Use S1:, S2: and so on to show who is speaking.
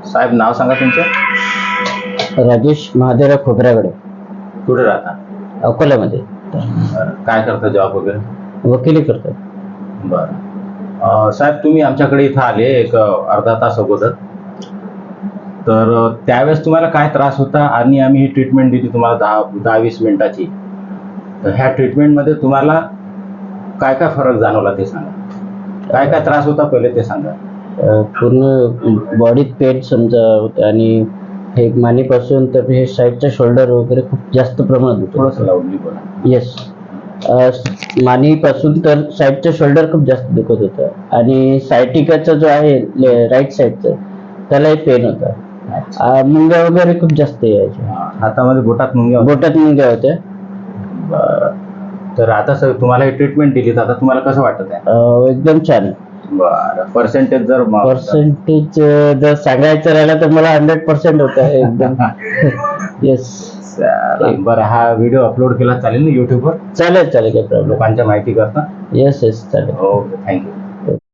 S1: साहेब नाव सांगा तुमचं.
S2: राजेश महादेवराव खोब्रागडे,
S1: कुठे राहता?
S2: अकोल्यामध्ये.
S1: काय करता जॉब वगैरे?
S2: वकिली करतो.
S1: बरं. साहेब तुम्ही आमच्याकडे इथं आले एक अर्धा तास अगोदर, तर त्यावेळेस तुम्हाला काय त्रास होता आणि आम्ही ही ट्रीटमेंट दिली तुम्हाला 10-20 मिनिटाची. तर ह्या ट्रीटमेंटमध्ये तुम्हाला काय काय फरक जाणवला ते सांगा. काय काय त्रास होता पहिले ते सांगा.
S2: पूर्ण बॉडीत पेन समजा होतं आणि हे मानेपासून तर हे साईडचा शोल्डर वगैरे खूप जास्त प्रमाणात होतं.
S1: थोडंसं लावली बोला.
S2: येस, मानेपासून तर साईडचा शोल्डर खूप जास्त दुखत होतं आणि सायटिकाचा जो आहे राईट साईडचा त्यालाही पेन होता. मुंग्या वगैरे खूप जास्त यायच्या.
S1: हातामध्ये बोटात मुंग्या
S2: होत्या.
S1: बरं. तर आता सर तुम्हाला ही ट्रीटमेंट दिली तर आता तुम्हाला कसं वाटत आहे?
S2: एकदम छान.
S1: बरं. पर्सेंटेज
S2: जर सांगायचं राहिलं तर मला 100% होत आहे एकदम. येस.
S1: बरं, हा व्हिडिओ अपलोड केला चालेल ना युट्यूबवर?
S2: चालेल काही प्रॉब्लेम.
S1: लोकांच्या माहिती करता.
S2: येस चालेल.
S1: Okay, thank you.